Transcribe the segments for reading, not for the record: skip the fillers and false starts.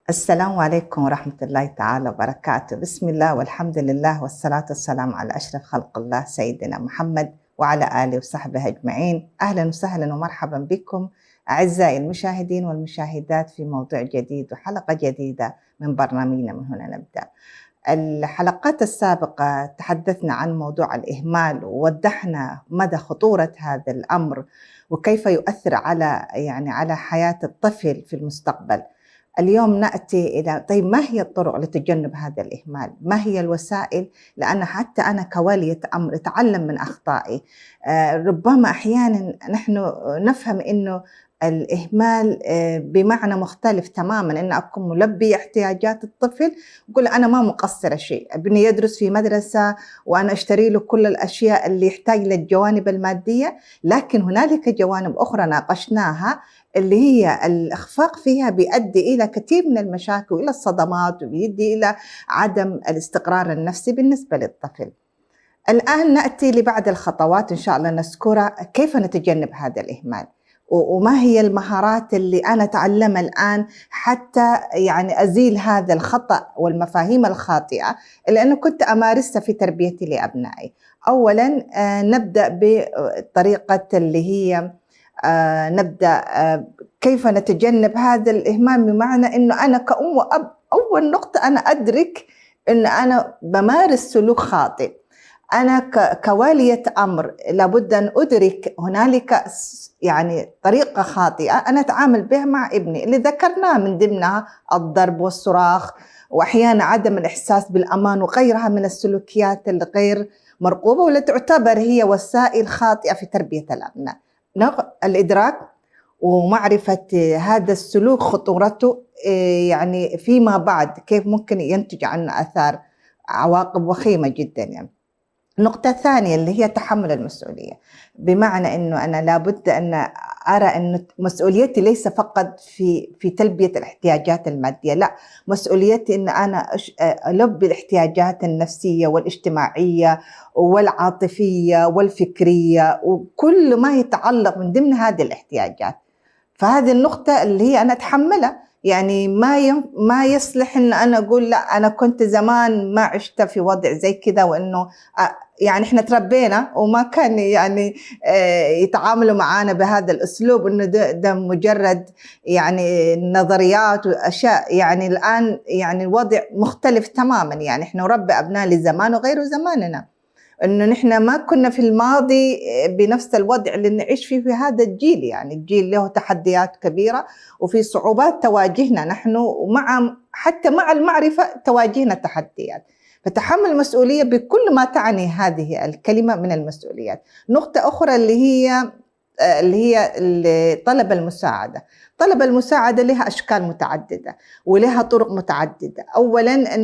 السلام عليكم ورحمة الله تعالى وبركاته. بسم الله والحمد لله والصلاة والسلام على أشرف خلق الله سيدنا محمد وعلى آله وصحبه أجمعين. أهلا وسهلا ومرحبا بكم أعزائي المشاهدين والمشاهدات في موضوع جديد وحلقة جديدة من برنامجنا من هنا نبدأ. الحلقات السابقة تحدثنا عن موضوع الإهمال ووضحنا مدى خطورة هذا الأمر وكيف يؤثر على حياة الطفل في المستقبل. اليوم نأتي إلى ما هي الطرق لتجنب هذا الإهمال؟ ما هي الوسائل؟ لأن حتى أنا كوالية أمر أتعلم من أخطائي. ربما أحيانا نحن نفهم إنه الإهمال بمعنى مختلف تماماً، إن أكون ملبي احتياجات الطفل وأقول أنا ما مقصرة شيء، ابني يدرس في مدرسة وأنا أشتري له كل الأشياء اللي يحتاج للجوانب المادية. لكن هنالك جوانب أخرى ناقشناها اللي هي الإخفاق فيها بيؤدي إلى كثير من المشاكل وإلى الصدمات وبيؤدي إلى عدم الاستقرار النفسي بالنسبة للطفل. الآن نأتي لبعض الخطوات إن شاء الله نذكرها كيف نتجنب هذا الإهمال، وما هي المهارات اللي أنا أتعلمها الآن حتى أزيل هذا الخطأ والمفاهيم الخاطئة اللي أنا كنت أمارسها في تربيتي لأبنائي. أولاً نبدأ بطريقة اللي هي نبدأ كيف نتجنب هذا الإهمال، بمعنى إنه أنا كأم وأب أول نقطة أنا أدرك إن أنا بمارس سلوك خاطئ. أنا كوالية أمر لابد أن أدرك هنالك طريقة خاطئة أنا أتعامل بها مع ابني اللي ذكرناها من ضمنها الضرب والصراخ وأحيانا عدم الإحساس بالأمان وغيرها من السلوكيات الغير مرغوبة والتي تعتبر هي وسائل خاطئة في تربية الأبناء. الإدراك ومعرفة هذا السلوك خطورته فيما بعد كيف ممكن ينتج عنه آثار عواقب وخيمة جدا. النقطة الثانية اللي هي تحمل المسؤولية، بمعنى أنه أنا لابد أن أرى أن مسؤوليتي ليس فقط في تلبية الاحتياجات المادية، لا، مسؤوليتي أن أنا ألبي الاحتياجات النفسية والاجتماعية والعاطفية والفكرية وكل ما يتعلق من ضمن هذه الاحتياجات. فهذه النقطة اللي هي أنا أتحملها، ما يصلح إن أنا أقول لا أنا كنت زمان ما عشت في وضع زي كذا، وإنه إحنا تربينا وما كان يتعاملوا معانا بهذا الأسلوب، إنه ده مجرد نظريات وأشياء. الآن الوضع مختلف تماماً، إحنا نربي أبناء لزمان وغير زماننا، إنه نحن ما كنا في الماضي بنفس الوضع اللي نعيش فيه في هذا الجيل. الجيل له تحديات كبيرة وفي صعوبات تواجهنا نحن، حتى مع المعرفة تواجهنا تحديات. فتحمل المسؤولية بكل ما تعني هذه الكلمة من المسؤوليات. نقطة أخرى اللي هي طلب المساعدة. طلب المساعدة لها أشكال متعددة ولها طرق متعددة. أولاً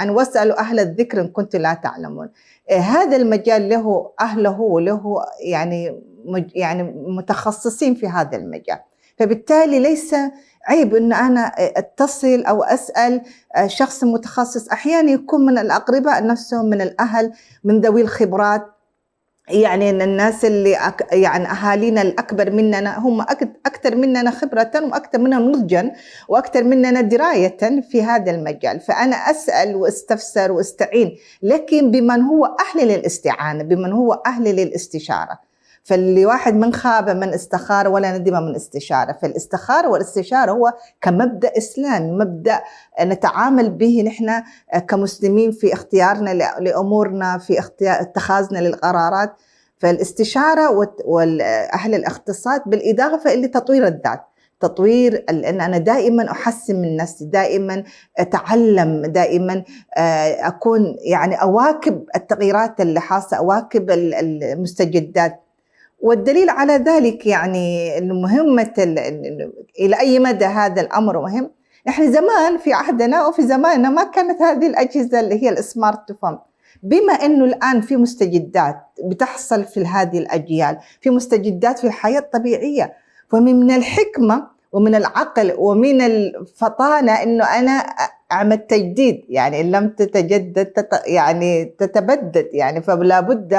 أن واسألوا أهل الذكر إن كنتم لا تعلمون. هذا المجال له أهله وله متخصصين في هذا المجال، فبالتالي ليس عيب أن أنا أتصل أو أسأل شخص متخصص. أحيانا يكون من الأقرباء نفسهم، من الأهل، من ذوي الخبرات، الناس اللي أهالينا الأكبر مننا هم أكثر مننا خبرة وأكثر مننا نضجا وأكثر مننا دراية في هذا المجال. فأنا أسأل واستفسر واستعين، لكن بمن هو أهل للاستعانة، بمن هو أهل للاستشارة. فاللي واحد من خاب من استخار ولا ندم من استشارة. فالاستخارة والاستشارة هو كمبدأ إسلامي، مبدأ نتعامل به نحن كمسلمين في اختيارنا لأمورنا، في اتخاذنا للقرارات. فالاستشارة والأهل الاختصاص بالإضافة إلى تطوير الذات، تطوير أن أنا دائما أحسن من نفسي، دائما أتعلم، دائما أكون أواكب التغييرات اللي حاصلة، أواكب المستجدات. والدليل على ذلك المهمة إلى أي مدى هذا الأمر مهم. إحنا زمان في عهدنا وفي زماننا ما كانت هذه الأجهزة اللي هي السمارت فون. بما أنه الآن في مستجدات بتحصل في هذه الأجيال، في مستجدات في الحياة الطبيعية، فمن الحكمة ومن العقل ومن الفطانة أنه أنا أعمل تجديد. إن لم تتجدد تتبدد. فلا بد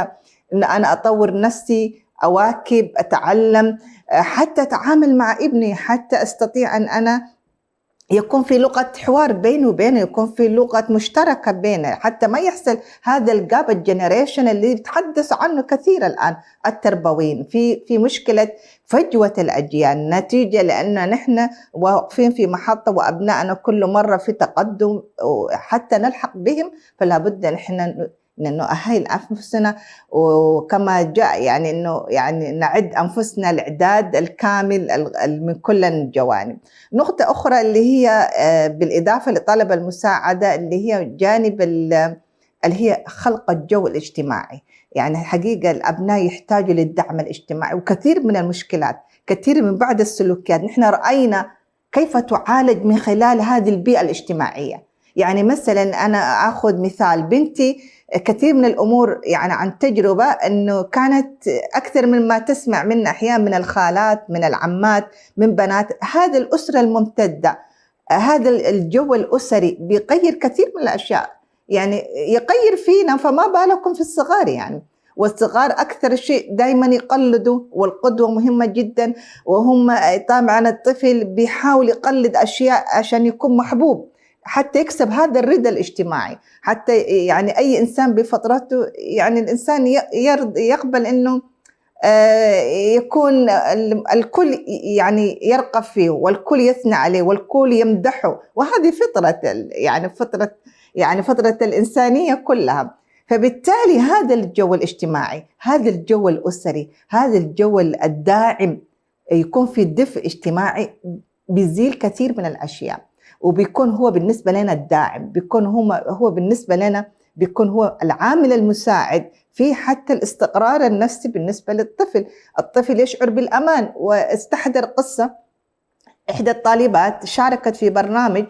أن أنا أطور نفسي، أواكب، أتعلم، حتى أتعامل مع ابني، حتى أستطيع أن أنا يكون في لغة حوار بينه وبينه، يكون في لغة مشتركة بينه، حتى ما يحصل هذا الجاب الجنريشن اللي يتحدث عنه كثير الآن التربويين. في مشكلة فجوة الأجيال، نتيجة لأن نحن واقفين في محطة وأبنائنا كل مرة في تقدم، وحتى نلحق بهم فلا بد نحن نؤهل أنفسنا، وكما جاء يعني إنه يعني نعد أنفسنا الإعداد الكامل من كل الجوانب. نقطة أخرى اللي هي بالإضافة لطلب المساعدة اللي هي جانب اللي هي خلق الجو الاجتماعي. يعني حقيقة الأبناء يحتاجوا للدعم الاجتماعي، وكثير من المشكلات، كثير من بعض السلوكيات نحن رأينا كيف تعالج من خلال هذه البيئة الاجتماعية. يعني مثلا أنا أخذ مثال بنتي، كثير من الأمور يعني عن تجربة أنه كانت أكثر من ما تسمع منا أحيانا من الخالات، من العمات، من بنات هذه الأسرة الممتدة. هذا الجو الأسري بيغير كثير من الأشياء، يعني يغير فينا، فما بالكم في الصغار يعني. والصغار أكثر شيء دايما يقلدوا، والقدوة مهمة جدا، وهم طبعا الطفل بيحاول يقلد أشياء عشان يكون محبوب، حتى يكسب هذا الرضا الاجتماعي. حتى يعني أي إنسان بفطرته، يعني الإنسان يقبل أنه يكون الكل يعني يرقب فيه، والكل يثنى عليه، والكل يمدحه، وهذه فطرة يعني فطرة الإنسانية كلها. فبالتالي هذا الجو الاجتماعي، هذا الجو الأسري، هذا الجو الداعم، يكون في دفء اجتماعي، بيزيل كثير من الأشياء، وبيكون هو بالنسبة لنا الداعم، بيكون هو بالنسبة لنا بيكون هو العامل المساعد في حتى الاستقرار النفسي بالنسبة للطفل. الطفل يشعر بالأمان. واستحضر قصة، إحدى الطالبات شاركت في برنامج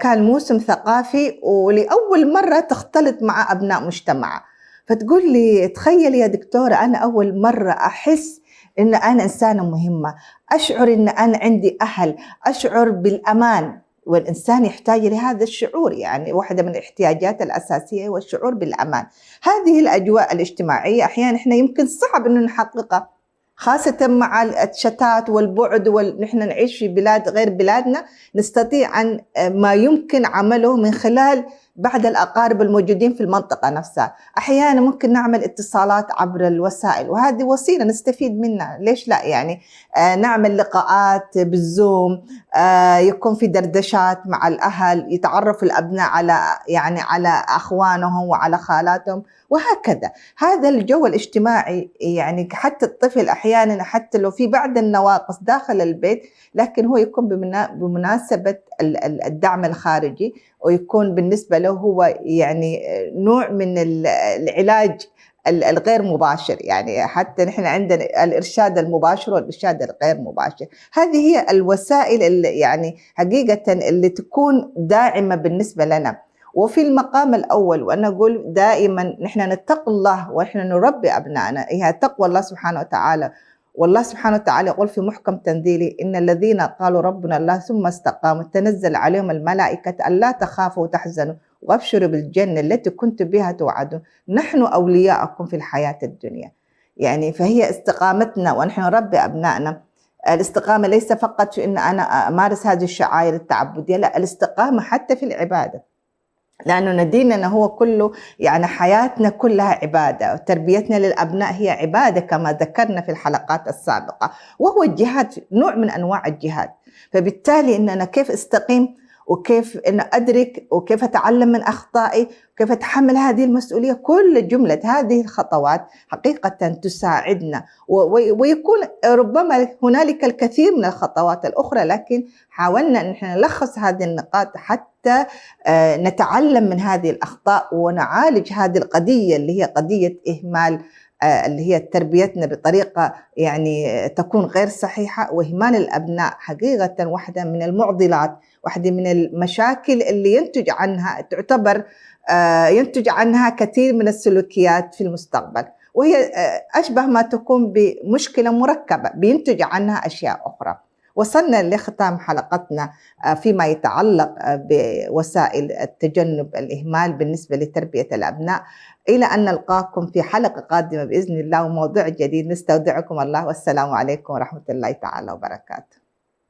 كان موسم ثقافي، ولأول مرة تختلط مع أبناء مجتمعها، فتقول لي تخيل يا دكتورة أنا أول مرة أحس إن أنا إنسانة مهمة، أشعر إن أنا عندي أهل، أشعر بالأمان. والإنسان يحتاج لهذا الشعور، يعني واحدة من الاحتياجات الأساسية هو الشعور بالأمان. هذه الأجواء الاجتماعية أحيانا إحنا يمكن صعب إنه نحققها، خاصة مع الشتات والبعد، ونحن نعيش في بلاد غير بلادنا. نستطيع أن ما يمكن عمله من خلال بعض الأقارب الموجودين في المنطقة نفسها. أحيانا ممكن نعمل اتصالات عبر الوسائل، وهذه وسيلة نستفيد منها، ليش لا؟ يعني نعمل لقاءات بالزوم، يكون في دردشات مع الأهل، يتعرف الأبناء على أخوانهم وعلى خالاتهم، وهكذا. هذا الجو الاجتماعي، يعني حتى الطفل أحيانا حتى لو في بعض النواقص داخل البيت، لكن هو يكون بمناسبة الدعم الخارجي، ويكون بالنسبة له هو يعني نوع من العلاج الغير مباشر. يعني حتى نحن عندنا الإرشاد المباشر والإرشاد الغير مباشر. هذه هي الوسائل اللي يعني حقيقة اللي تكون داعمة بالنسبة لنا. وفي المقام الأول، وأنا أقول دائما نحن نتقي الله ونحن نربي أبنائنا، هي تقوى الله سبحانه وتعالى. والله سبحانه وتعالى يقول في محكم تنزيله: إن الذين قالوا ربنا الله ثم استقاموا تنزل عليهم الملائكة ألا تخافوا وتحزنوا وابشروا بالجنة التي كنتم بها توعدون نحن أولياءكم في الحياة الدنيا. يعني فهي استقامتنا ونحن نربي أبنائنا. الاستقامة ليس فقط في أن أنا أمارس هذه الشعائر التعبدية، لا، الاستقامة حتى في العبادة، لأنه ديننا هو كله، يعني حياتنا كلها عبادة، وتربيتنا للأبناء هي عبادة كما ذكرنا في الحلقات السابقة، وهو الجهاد نوع من أنواع الجهاد. فبالتالي إننا كيف استقيم، وكيف أن أدرك، وكيف أتعلم من أخطائي، وكيف أتحمل هذه المسؤولية، كل جملة هذه الخطوات حقيقة تساعدنا. ويكون ربما هنالك الكثير من الخطوات الأخرى، لكن حاولنا أن نحن نلخص هذه النقاط حتى نتعلم من هذه الأخطاء ونعالج هذه القضية اللي هي قضية إهمال، اللي هي تربيتنا بطريقة يعني تكون غير صحيحة. وإهمال الأبناء حقيقة واحدة من المعضلات، واحدة من المشاكل اللي ينتج عنها كثير من السلوكيات في المستقبل، وهي أشبه ما تكون بمشكلة مركبة بينتج عنها أشياء أخرى. وصلنا لختام حلقتنا فيما يتعلق بوسائل التجنب الإهمال بالنسبة لتربية الأبناء. إلى أن نلقاكم في حلقة قادمة بإذن الله وموضوع جديد. نستودعكم الله، والسلام عليكم ورحمة الله تعالى وبركاته.